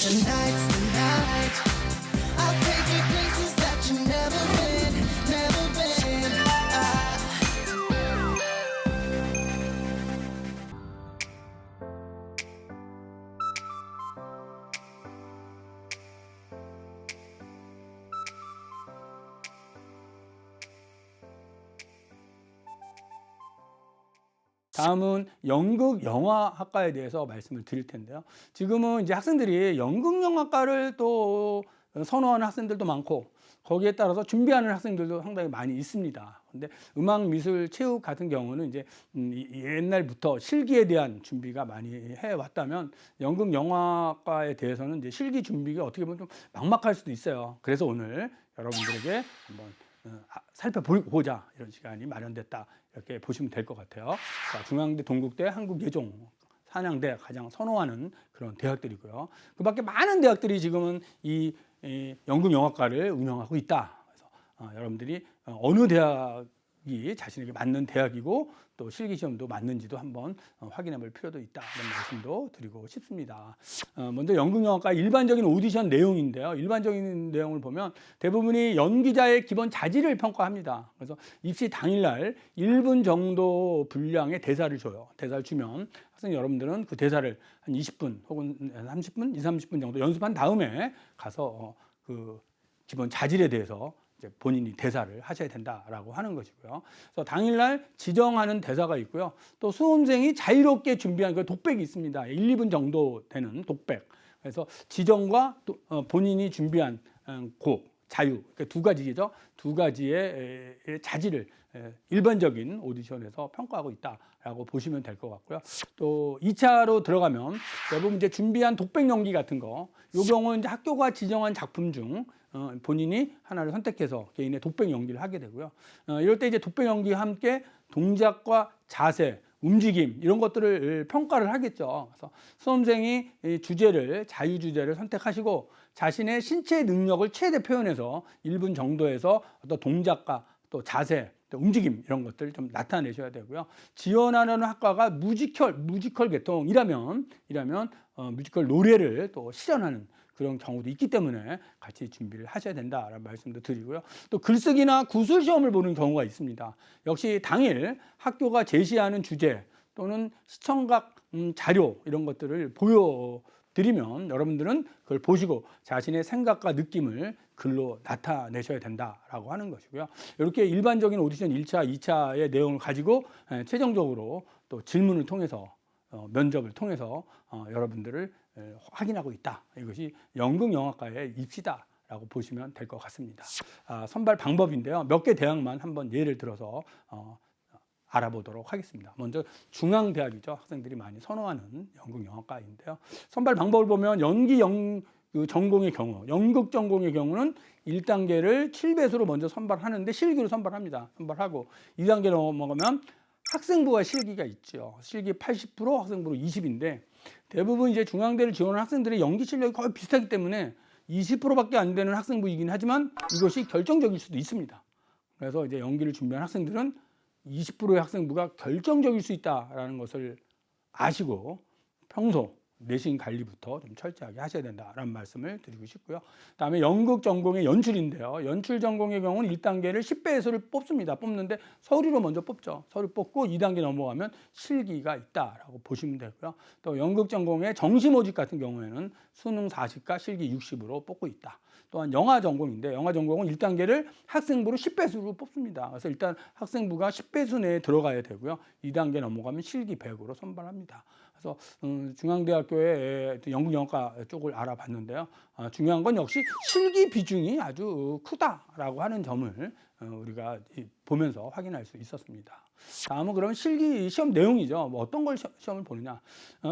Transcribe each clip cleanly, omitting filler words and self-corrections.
Tonight's the night. I'll take you places that you've never been, never been. 다음은 연극 영화학과에 대해서 말씀을 드릴 텐데요. 지금은 이제 학생들이 연극 영화과를 또 선호하는 학생들도 많고 거기에 따라서 준비하는 학생들도 상당히 많이 있습니다. 근데 음악, 미술, 체육 같은 경우는 이제 옛날부터 실기에 대한 준비가 많이 해왔다면 연극 영화과에 대해서는 이제 실기 준비가 어떻게 보면 좀 막막할 수도 있어요. 그래서 오늘 여러분들에게 한번 살펴보고자 이런 시간이 마련됐다, 이렇게 보시면 될 것 같아요. 자, 중앙대, 동국대, 한국예종, 한양대 가장 선호하는 그런 대학들이고요. 그 밖에 많은 대학들이 지금은 이 연극영화과를 운영하고 있다. 그래서 여러분들이 어느 대학이 자신에게 맞는 대학이고 또 실기시험도 맞는지도 한번 확인해 볼 필요도 있다, 이런 말씀도 드리고 싶습니다. 먼저 연극영화과 일반적인 오디션 내용인데요. 일반적인 내용을 보면 대부분이 연기자의 기본 자질을 평가합니다. 그래서 입시 당일날 1분 정도 분량의 대사를 줘요. 대사를 주면 학생 여러분들은 그 대사를 한 20분 혹은 30분, 30분 정도 연습한 다음에 가서 그 기본 자질에 대해서 본인이 대사를 하셔야 된다라고 하는 것이고요. 그래서 당일날 지정하는 대사가 있고요. 또 수험생이 자유롭게 준비한 그 독백이 있습니다. 1, 2분 정도 되는 독백. 그래서 지정과 또 본인이 준비한 곡, 자유, 그러니까 두 가지죠. 두 가지의 자질을 일반적인 오디션에서 평가하고 있다라고 보시면 될 것 같고요. 또 2차로 들어가면 대부분 이제 준비한 독백 연기 같은 거, 이 경우는 이제 학교가 지정한 작품 중 본인이 하나를 선택해서 개인의 독백 연기를 하게 되고요. 이럴 때 이제 독백 연기와 함께 동작과 자세, 움직임, 이런 것들을 평가를 하겠죠. 그래서 수험생이 주제를, 자유 주제를 선택하시고 자신의 신체 능력을 최대 표현해서 1분 정도에서 어떤 동작과 또 자세, 또 움직임, 이런 것들을 좀 나타내셔야 되고요. 지원하는 학과가 뮤지컬 계통이라면 뮤지컬 노래를 또 실현하는 그런 경우도 있기 때문에 같이 준비를 하셔야 된다라는 말씀도 드리고요. 또 글쓰기나 구술 시험을 보는 경우가 있습니다. 역시 당일 학교가 제시하는 주제 또는 시청각 자료, 이런 것들을 보여드리면 여러분들은 그걸 보시고 자신의 생각과 느낌을 글로 나타내셔야 된다라고 하는 것이고요. 이렇게 일반적인 오디션 1차, 2차의 내용을 가지고 최종적으로 또 질문을 통해서 면접을 통해서 여러분들을 확인하고 있다. 이것이 연극영화과의 입시다라고 보시면 될 것 같습니다. 선발 방법인데요. 몇 개 대학만 한번 예를 들어서 알아보도록 하겠습니다. 먼저 중앙대학이죠. 학생들이 많이 선호하는 연극영화과인데요. 선발 방법을 보면 전공의 경우, 연극 전공의 경우는 1단계를 7배수로 먼저 선발하는데 실기로 선발합니다. 선발하고 2단계 넘어가면 학생부와 실기가 있죠. 실기 80%, 학생부로 20인데 대부분 이제 중앙대를 지원하는 학생들의 연기 실력이 거의 비슷하기 때문에 20%밖에 안 되는 학생부이긴 하지만 이것이 결정적일 수도 있습니다. 그래서 이제 연기를 준비한 학생들은 20%의 학생부가 결정적일 수 있다라는 것을 아시고 평소 내신 관리부터 좀 철저하게 하셔야 된다라는 말씀을 드리고 싶고요. 그다음에 연극 전공의 연출인데요. 연출 전공의 경우는 1단계를 10배수를 뽑습니다. 뽑는데 서류로 먼저 뽑죠. 서류 뽑고 2단계 넘어가면 실기가 있다라고 보시면 되고요. 또 연극 전공의 정시 모집 같은 경우에는 수능 40과 실기 60으로 뽑고 있다. 또한 영화 전공인데 영화 전공은 1단계를 학생부로 10배수로 뽑습니다. 그래서 일단 학생부가 10배수 내에 들어가야 되고요. 2단계 넘어가면 실기 100으로 선발합니다. 그래서 중앙대학교의 연극영화과 쪽을 알아봤는데요. 중요한 건 역시 실기 비중이 아주 크다라고 하는 점을 우리가 보면서 확인할 수 있었습니다. 다음은 그러면 실기 시험 내용이죠. 뭐 어떤 걸 시험을 보느냐.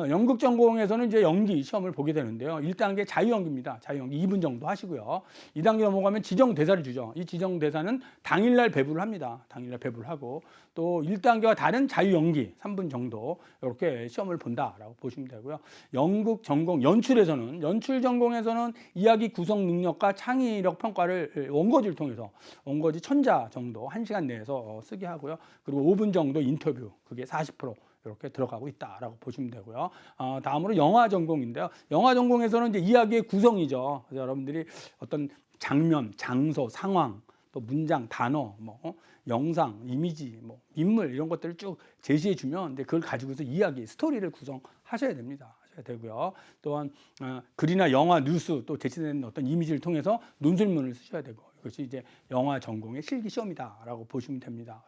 연극 전공에서는 이제 연기 시험을 보게 되는데요. 1단계 자유연기입니다. 자유연기 2분 정도 하시고요. 2단계 넘어가면 지정 대사를 주죠. 이 지정 대사는 당일날 배부를 합니다. 당일날 배부를 하고 또 1단계와 다른 자유연기 3분 정도 이렇게 시험을 본다라고 보시면 되고요. 연극 전공 연출 전공에서는 이야기 구성 능력과 창의력 평가를 원고지를 통해서 원고지 1000자 정도 1시간 내에서 쓰게 하고요. 그리고 5분 정도 인터뷰, 그게 40% 이렇게 들어가고 있다라고 보시면 되고요. 다음으로 영화 전공인데요. 영화 전공에서는 이제 이야기의 구성이죠. 그래서 여러분들이 어떤 장면, 장소, 상황, 또 문장, 단어, 영상, 이미지, 인물 이런 것들을 쭉 제시해 주면 그걸 가지고서 이야기, 스토리를 구성하셔야 됩니다. 하셔야 되고요. 또한 글이나 영화, 뉴스 또 제시된 어떤 이미지를 통해서 논술문을 쓰셔야 되고 이것이 이제 영화 전공의 실기 시험이다라고 보시면 됩니다.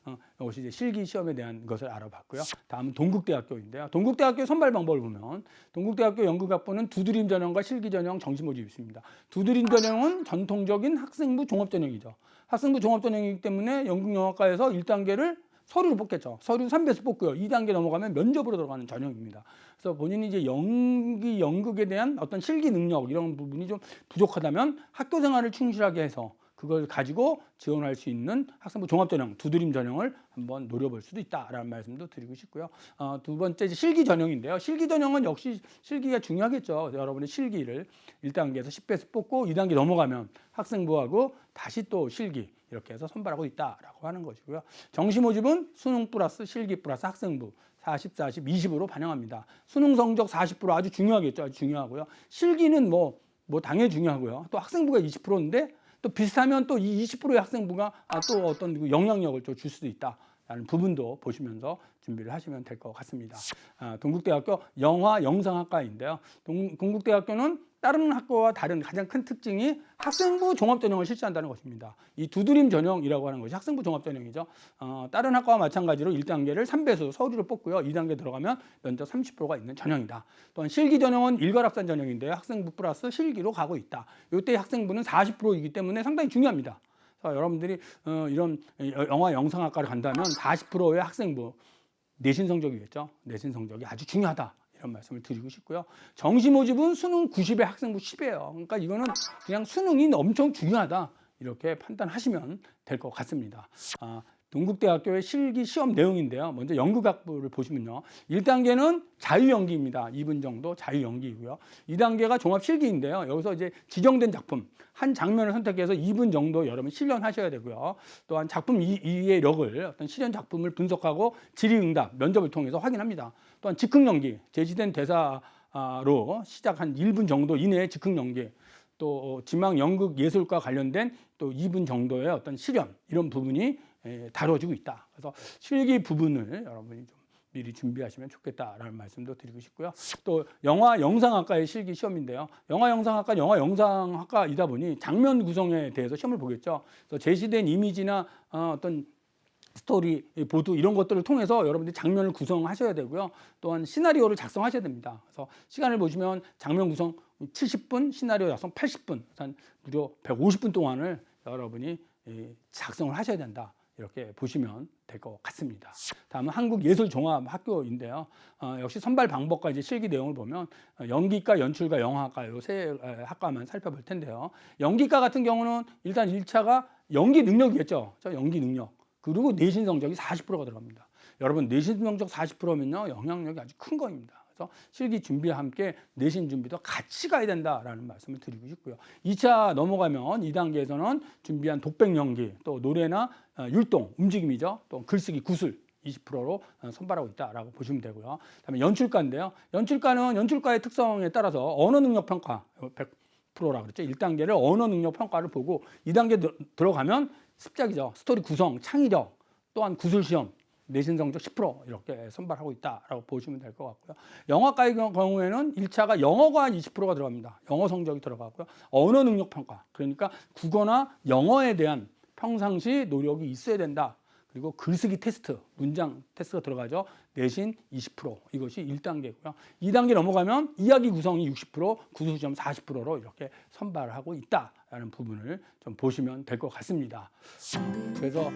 그래서 이것이 이제 실기 시험에 대한 것을 알아봤고요. 다음은 동국대학교인데요. 동국대학교 선발 방법을 보면 동국대학교 연극학부는 두드림 전형과 실기 전형 정시 모집이 있습니다. 두드림 전형은 전통적인 학생부 종합 전형이죠. 학생부 종합 전형이기 때문에 연극영화과에서 1단계를 서류로 뽑겠죠. 서류 3배수 뽑고요. 2단계 넘어가면 면접으로 들어가는 전형입니다. 그래서 본인이 이제 연극에 대한 어떤 실기 능력 이런 부분이 좀 부족하다면 학교 생활을 충실하게 해서 그걸 가지고 지원할 수 있는 학생부 종합 전형, 두드림 전형을 한번 노려볼 수도 있다라는 말씀도 드리고 싶고요. 두 번째 실기 전형인데요. 실기 전형은 역시 실기가 중요하겠죠. 여러분의 실기를 1단계에서 10배수 뽑고 2단계 넘어가면 학생부하고 다시 또 실기 이렇게 해서 선발하고 있다라고 하는 것이고요. 정시 모집은 수능 플러스 실기 플러스 학생부 40, 40, 20으로 반영합니다. 수능 성적 40% 아주 중요하겠죠. 아주 중요하고요. 실기는 뭐 당연히 중요하고요. 또 학생부가 20%인데 또 비슷하면 또 이 20%의 학생부가 또 어떤 영향력을 또 줄 수도 있다라는 부분도 보시면서 준비를 하시면 될 것 같습니다. 동국대학교 영화 영상학과인데요. 동국대학교는 다른 학교와 다른 가장 큰 특징이 학생부 종합 전형을 실시한다는 것입니다. 이 두드림 전형이라고 하는 것이 학생부 종합 전형이죠. 다른 학과와 마찬가지로 1단계를 3배수 서류를 뽑고요. 2단계 들어가면 면접 30%가 있는 전형이다. 또한 실기 전형은 일괄합산 전형인데요. 학생부 플러스 실기로 가고 있다. 이때 학생부는 40%이기 때문에 상당히 중요합니다. 여러분들이 이런 영화 영상학과를 간다면 40%의 학생부 내신 성적이겠죠. 내신 성적이 아주 중요하다. 이런 말씀을 드리고 싶고요. 정시 모집은 수능 90에 학생부 10이에요. 그러니까 이거는 그냥 수능이 엄청 중요하다. 이렇게 판단하시면 될 것 같습니다. 동국대학교의 실기 시험 내용인데요. 먼저 연극학부를 보시면요. 1단계는 자유연기입니다. 2분 정도 자유연기이고요. 2단계가 종합실기인데요. 여기서 이제 지정된 작품, 한 장면을 선택해서 2분 정도 여러분 실연하셔야 되고요. 또한 작품 이의 력을 어떤 실연 작품을 분석하고 질의응답, 면접을 통해서 확인합니다. 또한 즉흥연기, 제시된 대사로 시작 한 1분 정도 이내에 즉흥연기, 또 지망 연극 예술과 관련된 또 2분 정도의 어떤 실연, 이런 부분이 다뤄지고 있다. 그래서 실기 부분을 여러분이 좀 미리 준비하시면 좋겠다라는 말씀도 드리고 싶고요. 또 영화 영상학과의 실기 시험인데요. 영화 영상학과 영화 영상학과이다 보니 장면 구성에 대해서 시험을 보겠죠. 그래서 제시된 이미지나 어떤 스토리 보드 이런 것들을 통해서 여러분들이 장면을 구성하셔야 되고요. 또한 시나리오를 작성하셔야 됩니다. 그래서 시간을 보시면 장면 구성 70분, 시나리오 작성 80분, 한 무려 150분 동안을 여러분이 작성을 하셔야 된다. 이렇게 보시면 될 것 같습니다. 다음은 한국예술종합학교인데요. 역시 선발 방법과 이제 실기 내용을 보면 연기과, 연출과, 영화학과 이 세 학과만 살펴볼 텐데요. 연기과 같은 경우는 일단 1차가 연기 능력이겠죠. 연기 능력. 그리고 내신 성적이 40%가 들어갑니다. 여러분 내신 성적 40%면요 영향력이 아주 큰 겁니다. 그래서 실기 준비와 함께 내신 준비도 같이 가야 된다라는 말씀을 드리고 싶고요. 2차 넘어가면 2단계에서는 준비한 독백 연기, 또 노래나 율동, 움직임이죠. 또 글쓰기, 구술 20%로 선발하고 있다라고 보시면 되고요. 그다음에 연출가인데요. 연출가는 연출가의 특성에 따라서 언어 능력 평가 100%라 그랬죠. 1단계를 언어 능력 평가를 보고 2단계 들어가면 습작이죠. 스토리 구성, 창의력, 또한 구술 시험, 내신 성적 10% 이렇게 선발하고 있다라고 보시면 될 것 같고요. 영어과의 경우에는 1차가 영어가 20%가 들어갑니다. 영어 성적이 들어가고요. 언어 능력 평가, 그러니까 국어나 영어에 대한 평상시 노력이 있어야 된다. 그리고 글쓰기 테스트, 문장 테스트가 들어가죠. 내신 20%, 이것이 1단계고요. 2단계 넘어가면 이야기 구성이 60%, 구술 시험 40%로 이렇게 선발하고 있다라는 부분을 좀 보시면 될 것 같습니다. 그래서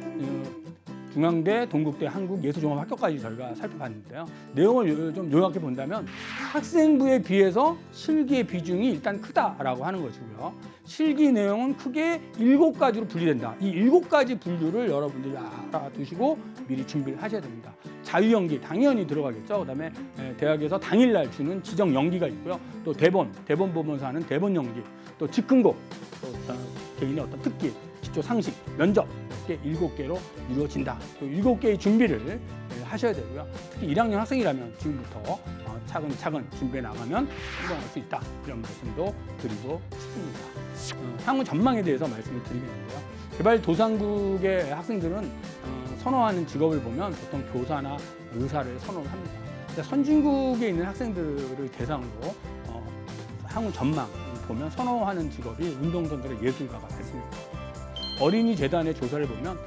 중앙대, 동국대, 한국예술종합학교까지 저희가 살펴봤는데요. 내용을 좀 요약해 본다면 학생부에 비해서 실기의 비중이 일단 크다라고 하는 것이고요. 실기 내용은 크게 7가지로 분리된다. 이 7가지 분류를 여러분들이 알아두시고 미리 준비를 하셔야 됩니다. 자유연기 당연히 들어가겠죠. 그다음에 대학에서 당일날 주는 지정 연기가 있고요. 또 대본 보면서 하는 대본 연기, 또 즉흥곡, 또 개인의 어떤 특기, 기초 상식, 면접 이렇게 7개로 이루어진다. 또 7개의 준비를 하셔야 되고요. 특히 1학년 학생이라면 지금부터 차근차근 준비해 나가면 성공할 수 있다. 이런 말씀도 드리고 싶습니다. 향후 전망에 대해서 말씀을 드리겠는데요. 개발도상국의 학생들은 선호하는 직업을 보면 보통 교사나 의사를 선호합니다. 선진국에 있는 학생들을 대상으로 향후 전망 보면 선호하는 직업이 운동선수나 예술가가 됐습니다. 어린이 재단의 조사를 보면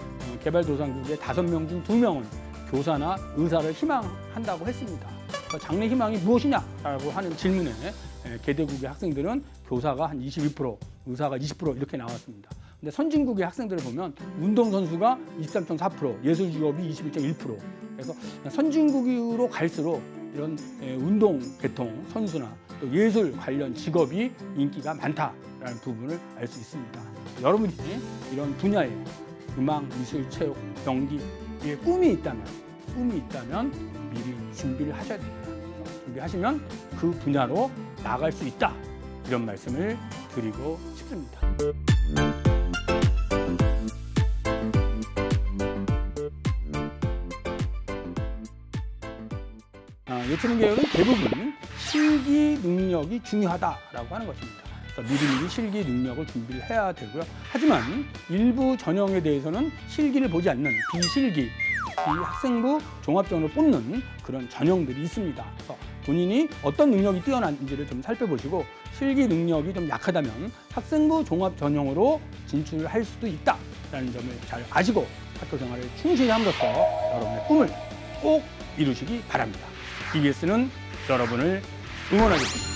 개발도상국의 5명 중 2명은 교사나 의사를 희망한다고 했습니다. 장래 희망이 무엇이냐라고 하는 질문에 개대국의 학생들은 교사가 한 22%, 의사가 20% 이렇게 나왔습니다. 근데 선진국의 학생들을 보면 운동선수가 23.4%, 예술직업이 21.1%. 그래서 선진국으로 갈수록 이런 운동 계통 선수나 또 예술 관련 직업이 인기가 많다라는 부분을 알 수 있습니다. 여러분이 이런 분야에 음악, 미술, 체육, 연기에 꿈이 있다면 미리 준비를 하셔야 됩니다. 준비하시면 그 분야로 나갈 수 있다. 이런 말씀을 드리고 싶습니다. 예체능 계열은 대부분 실기 능력이 중요하다라고 하는 것입니다. 그래서 미리미리 실기 능력을 준비를 해야 되고요. 하지만 일부 전형에 대해서는 실기를 보지 않는 비실기, 이 학생부 종합전으로 뽑는 그런 전형들이 있습니다. 그래서 본인이 어떤 능력이 뛰어난지를 좀 살펴보시고 실기 능력이 좀 약하다면 학생부 종합 전형으로 진출할 수도 있다라는 점을 잘 아시고 학교 생활을 충실히 함으로써 여러분의 꿈을 꼭 이루시기 바랍니다. BBS는 여러분을 응원하겠습니다.